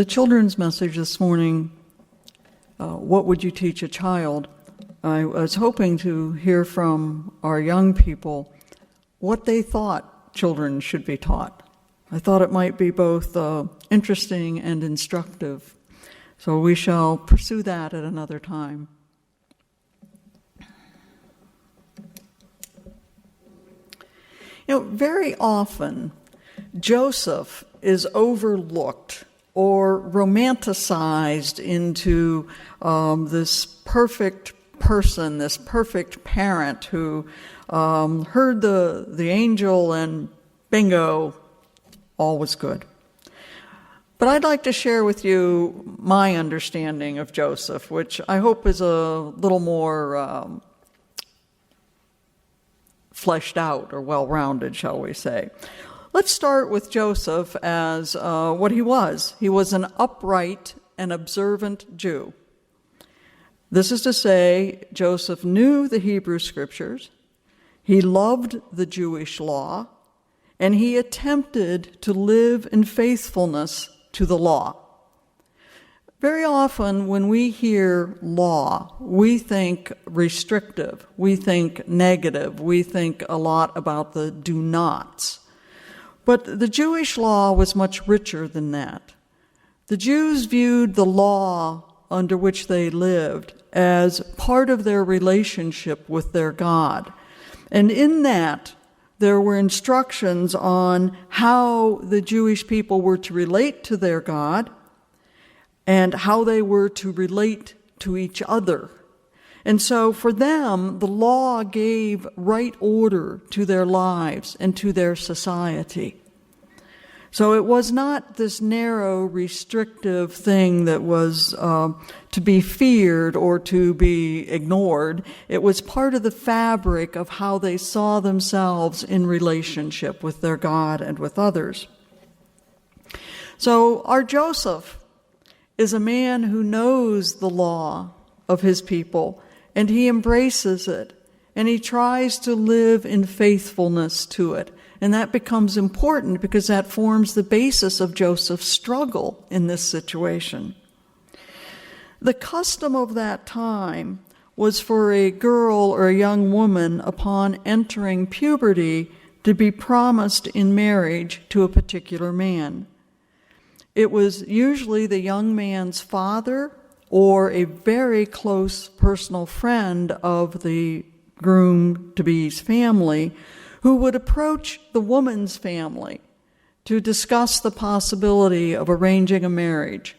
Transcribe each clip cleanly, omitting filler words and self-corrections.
the children's message this morning, what would you teach a child? I was hoping to hear from our young people what they thought children should be taught. I thought it might be both interesting and instructive. So we shall pursue that at another time. Very often, Joseph is overlooked or romanticized into this perfect person, this perfect parent who heard the angel and bingo, all was good. But I'd like to share with you my understanding of Joseph, which I hope is a little more fleshed out or well-rounded, shall we say. Let's start with Joseph as what he was. He was an upright and observant Jew. This is to say, Joseph knew the Hebrew Scriptures, he loved the Jewish law, and he attempted to live in faithfulness to the law. Very often when we hear law, we think restrictive, we think negative, we think a lot about the do-nots. But the Jewish law was much richer than that. The Jews viewed the law under which they lived as part of their relationship with their God. And in that, there were instructions on how the Jewish people were to relate to their God and how they were to relate to each other. And so for them, the law gave right order to their lives and to their society. So it was not this narrow, restrictive thing that was to be feared or to be ignored. It was part of the fabric of how they saw themselves in relationship with their God and with others. So our Joseph is a man who knows the law of his people, and he embraces it, and he tries to live in faithfulness to it. And that becomes important because that forms the basis of Joseph's struggle in this situation. The custom of that time was for a girl or a young woman upon entering puberty to be promised in marriage to a particular man. It was usually the young man's father or a very close personal friend of the groom-to-be's family who would approach the woman's family to discuss the possibility of arranging a marriage.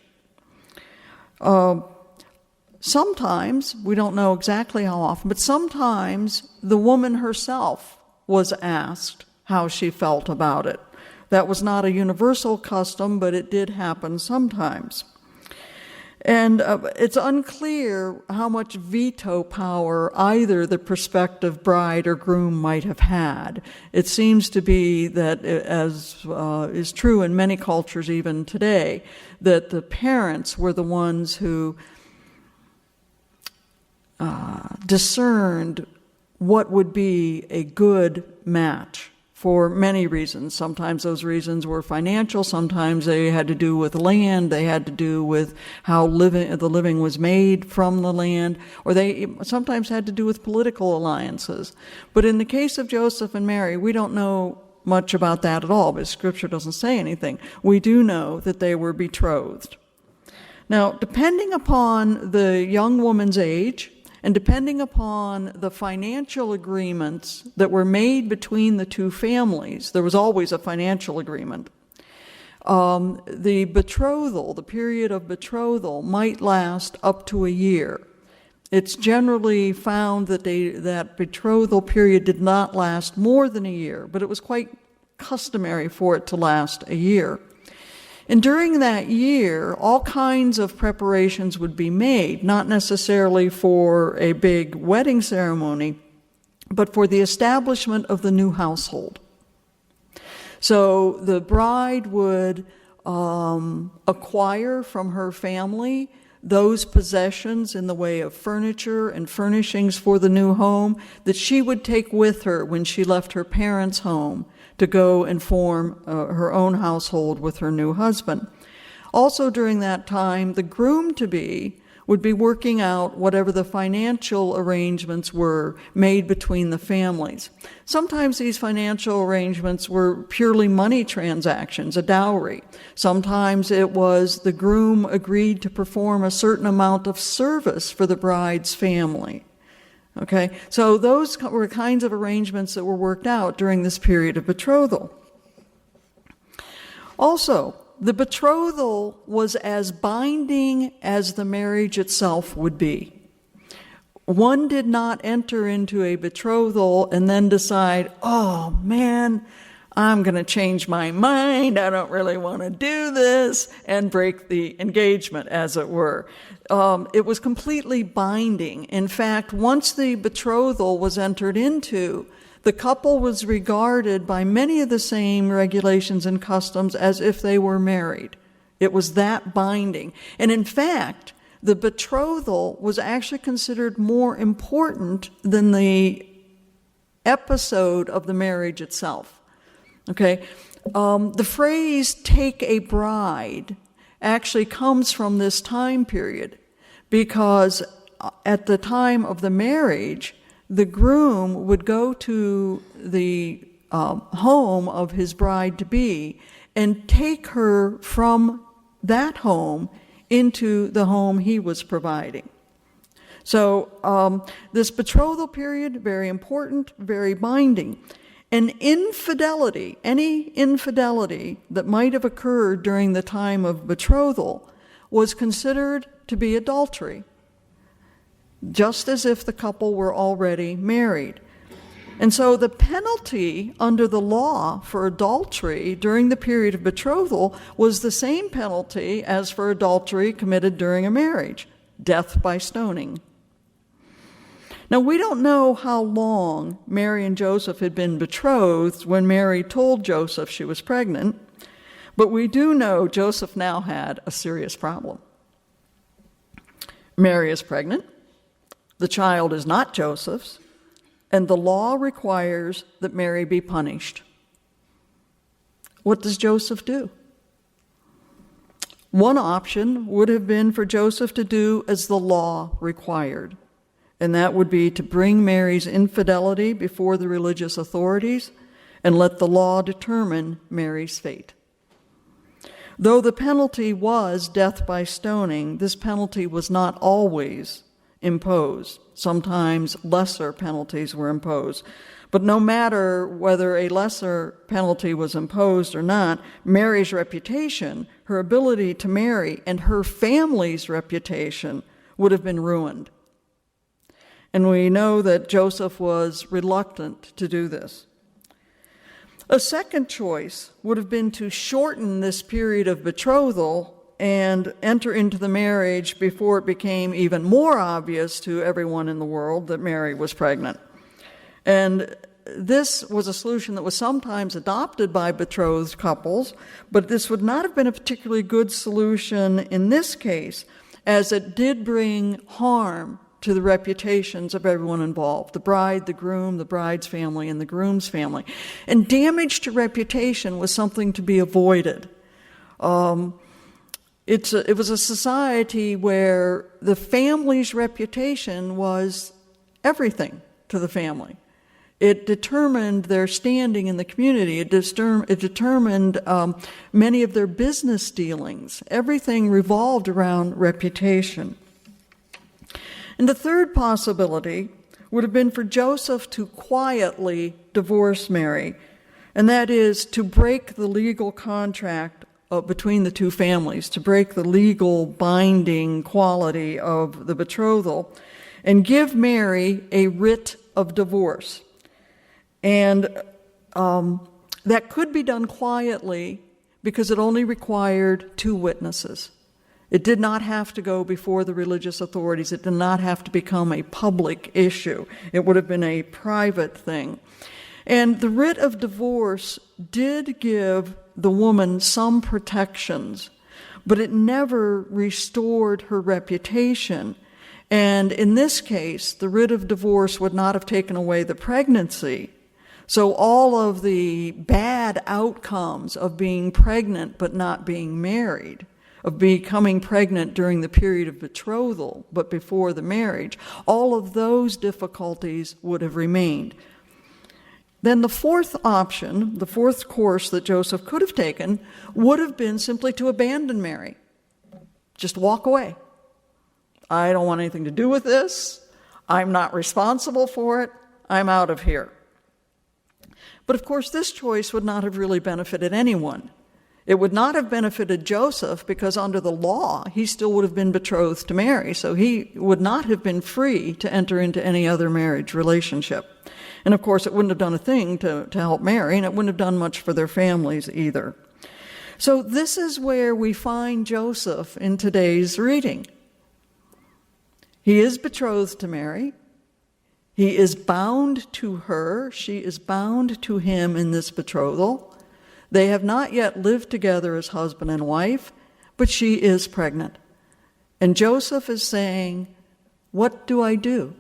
Sometimes, we don't know exactly how often, but sometimes the woman herself was asked how she felt about it. That was not a universal custom, but it did happen sometimes. And it's unclear how much veto power either the prospective bride or groom might have had. It seems to be that, as is true in many cultures even today, that the parents were the ones who discerned what would be a good match for many reasons. Sometimes those reasons were financial, sometimes they had to do with land, they had to do with how the living was made from the land, or they sometimes had to do with political alliances. But in the case of Joseph and Mary, we don't know much about that at all, because Scripture doesn't say anything. We do know that they were betrothed. Now, depending upon the young woman's age, and depending upon the financial agreements that were made between the two families, there was always a financial agreement, the betrothal, the period of betrothal, might last up to a year. It's generally found that that betrothal period did not last more than a year, but it was quite customary for it to last a year. And during that year, all kinds of preparations would be made, not necessarily for a big wedding ceremony, but for the establishment of the new household. So the bride would acquire from her family those possessions in the way of furniture and furnishings for the new home that she would take with her when she left her parents' home to go and form her own household with her new husband. Also during that time, the groom-to-be would be working out whatever the financial arrangements were made between the families. Sometimes these financial arrangements were purely money transactions, a dowry. Sometimes it was the groom agreed to perform a certain amount of service for the bride's family. Okay, so those were kinds of arrangements that were worked out during this period of betrothal. Also, the betrothal was as binding as the marriage itself would be. One did not enter into a betrothal and then decide, oh man, I'm going to change my mind, I don't really want to do this, and break the engagement, as it were. It was completely binding. In fact, once the betrothal was entered into, the couple was regarded by many of the same regulations and customs as if they were married. It was that binding. And in fact, the betrothal was actually considered more important than the episode of the marriage itself. Okay? The phrase, take a bride, actually comes from this time period because at the time of the marriage, the groom would go to the home of his bride-to-be and take her from that home into the home he was providing. So this betrothal period, very important, very binding. And infidelity, any infidelity that might have occurred during the time of betrothal was considered to be adultery, just as if the couple were already married. And so the penalty under the law for adultery during the period of betrothal was the same penalty as for adultery committed during a marriage, death by stoning. Now, we don't know how long Mary and Joseph had been betrothed when Mary told Joseph she was pregnant, but we do know Joseph now had a serious problem. Mary is pregnant. The child is not Joseph's, and the law requires that Mary be punished. What does Joseph do? One option would have been for Joseph to do as the law required, and that would be to bring Mary's infidelity before the religious authorities and let the law determine Mary's fate. Though the penalty was death by stoning, this penalty was not always imposed. Sometimes lesser penalties were imposed. But no matter whether a lesser penalty was imposed or not, Mary's reputation, her ability to marry, and her family's reputation would have been ruined. And we know that Joseph was reluctant to do this. A second choice would have been to shorten this period of betrothal and enter into the marriage before it became even more obvious to everyone in the world that Mary was pregnant. And this was a solution that was sometimes adopted by betrothed couples, but this would not have been a particularly good solution in this case, as it did bring harm to the reputations of everyone involved, the bride, the groom, the bride's family, and the groom's family. And damage to reputation was something to be avoided. It was a society where the family's reputation was everything to the family. It determined their standing in the community. It determined many of their business dealings. Everything revolved around reputation. And the third possibility would have been for Joseph to quietly divorce Mary, and that is to break the legal contract between the two families, to break the legal binding quality of the betrothal, and give Mary a writ of divorce. And that could be done quietly because it only required 2 witnesses. It did not have to go before the religious authorities. It did not have to become a public issue. It would have been a private thing. And the writ of divorce did give the woman some protections, but it never restored her reputation. And in this case, the writ of divorce would not have taken away the pregnancy. So all of the bad outcomes of being pregnant but not being married of becoming pregnant during the period of betrothal, but before the marriage, all of those difficulties would have remained. Then the fourth option, the fourth course that Joseph could have taken, would have been simply to abandon Mary. Just walk away. I don't want anything to do with this. I'm not responsible for it. I'm out of here. But of course, this choice would not have really benefited anyone. It would not have benefited Joseph because under the law, he still would have been betrothed to Mary, so he would not have been free to enter into any other marriage relationship. And of course, it wouldn't have done a thing to help Mary, and it wouldn't have done much for their families either. So this is where we find Joseph in today's reading. He is betrothed to Mary. He is bound to her. She is bound to him in this betrothal. They have not yet lived together as husband and wife, but she is pregnant. And Joseph is saying, what do I do?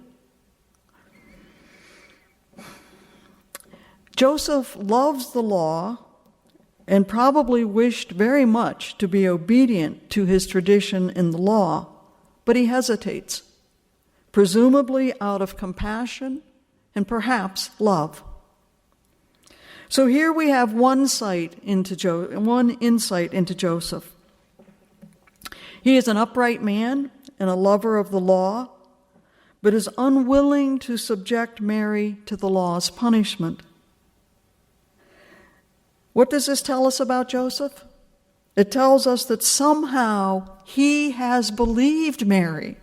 Joseph loves the law and probably wished very much to be obedient to his tradition in the law, but he hesitates, presumably out of compassion and perhaps love. So here we have one insight into Joseph. He is an upright man and a lover of the law, but is unwilling to subject Mary to the law's punishment. What does this tell us about Joseph? It tells us that somehow he has believed Mary.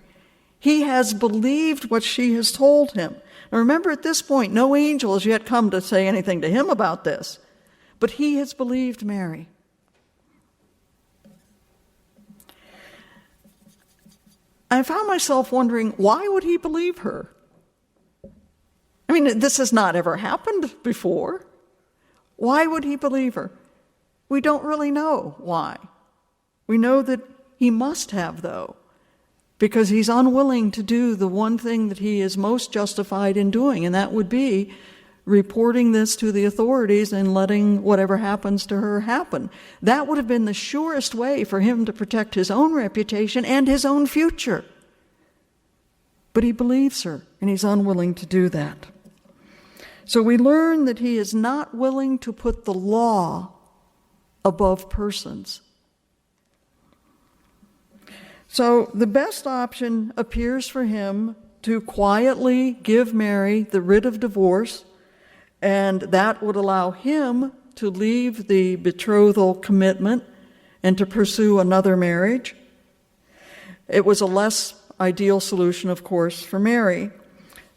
He has believed what she has told him. Now remember, at this point, no angel has yet come to say anything to him about this, but he has believed Mary. I found myself wondering, why would he believe her? I mean, this has not ever happened before. Why would he believe her? We don't really know why. We know that he must have, though, because he's unwilling to do the one thing that he is most justified in doing, and that would be reporting this to the authorities and letting whatever happens to her happen. That would have been the surest way for him to protect his own reputation and his own future. But he believes her, and he's unwilling to do that. So we learn that he is not willing to put the law above persons. So the best option appears for him to quietly give Mary the writ of divorce, and that would allow him to leave the betrothal commitment and to pursue another marriage. It was a less ideal solution, of course, for Mary.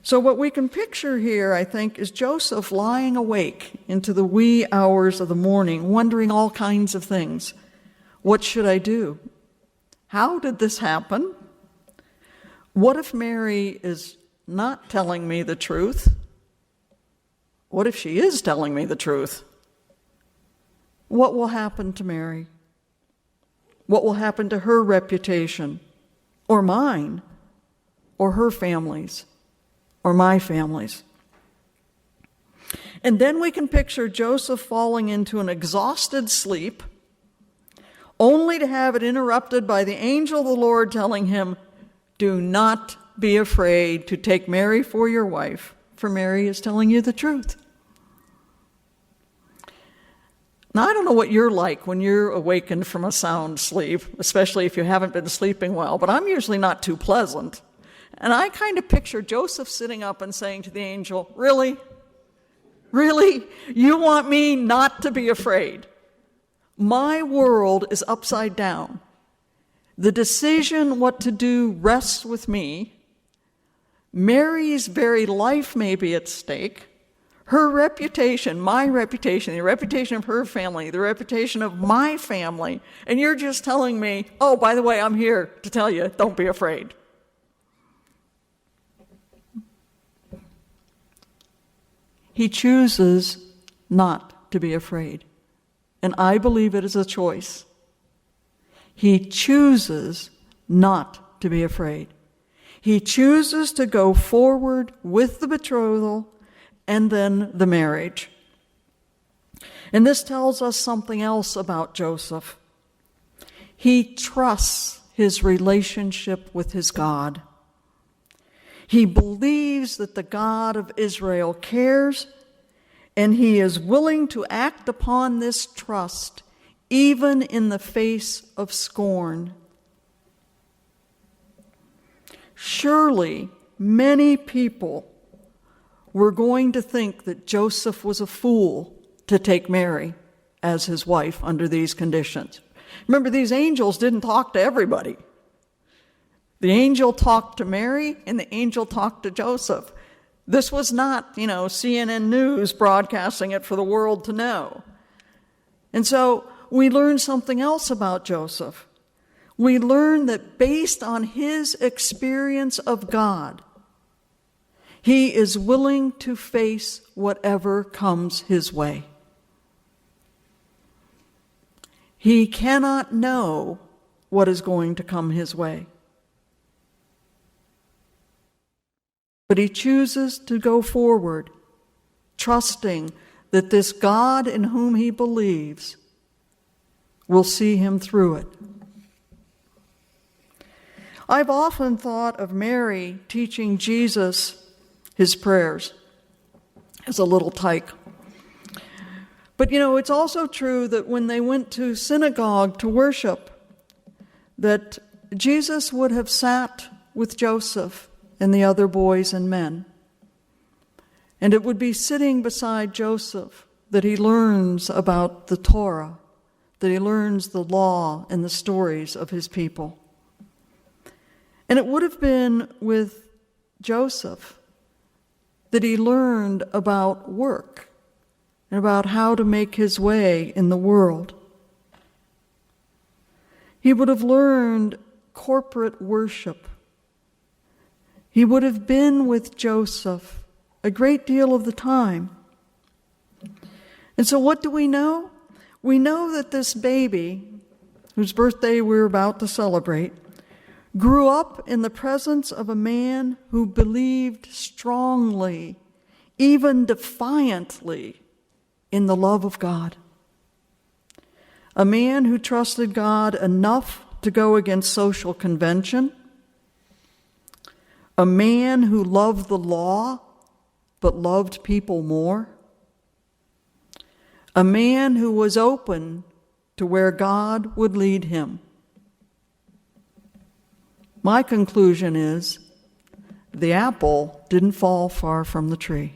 So what we can picture here, I think, is Joseph lying awake into the wee hours of the morning, wondering all kinds of things. What should I do? How did this happen? What if Mary is not telling me the truth? What if she is telling me the truth? What will happen to Mary? What will happen to her reputation, or mine, or her family's, or my family's? And then we can picture Joseph falling into an exhausted sleep, only to have it interrupted by the angel of the Lord telling him, "Do not be afraid to take Mary for your wife, for Mary is telling you the truth." Now, I don't know what you're like when you're awakened from a sound sleep, especially if you haven't been sleeping well, but I'm usually not too pleasant. And I kind of picture Joseph sitting up and saying to the angel, "Really? Really? You want me not to be afraid? My world is upside down. The decision what to do rests with me. Mary's very life may be at stake. Her reputation, my reputation, the reputation of her family, the reputation of my family. And you're just telling me, oh, by the way, I'm here to tell you, don't be afraid." He chooses not to be afraid. And I believe it is a choice. He chooses not to be afraid. He chooses to go forward with the betrothal and then the marriage. And this tells us something else about Joseph. He trusts his relationship with his God. He believes that the God of Israel cares, and he is willing to act upon this trust, even in the face of scorn. Surely, many people were going to think that Joseph was a fool to take Mary as his wife under these conditions. Remember, these angels didn't talk to everybody. The angel talked to Mary, and the angel talked to Joseph. This was not, CNN News broadcasting it for the world to know. And so we learn something else about Joseph. We learn that based on his experience of God, he is willing to face whatever comes his way. He cannot know what is going to come his way. But he chooses to go forward, trusting that this God in whom he believes will see him through it. I've often thought of Mary teaching Jesus his prayers as a little tyke. But it's also true that when they went to synagogue to worship, that Jesus would have sat with Joseph and the other boys and men. And it would be sitting beside Joseph that he learns about the Torah, that he learns the law and the stories of his people. And it would have been with Joseph that he learned about work and about how to make his way in the world. He would have learned corporate worship. He would have been with Joseph a great deal of the time. And so what do we know? We know that this baby, whose birthday we're about to celebrate, grew up in the presence of a man who believed strongly, even defiantly, in the love of God. A man who trusted God enough to go against social convention. A man who loved the law, but loved people more. A man who was open to where God would lead him. My conclusion is, the apple didn't fall far from the tree.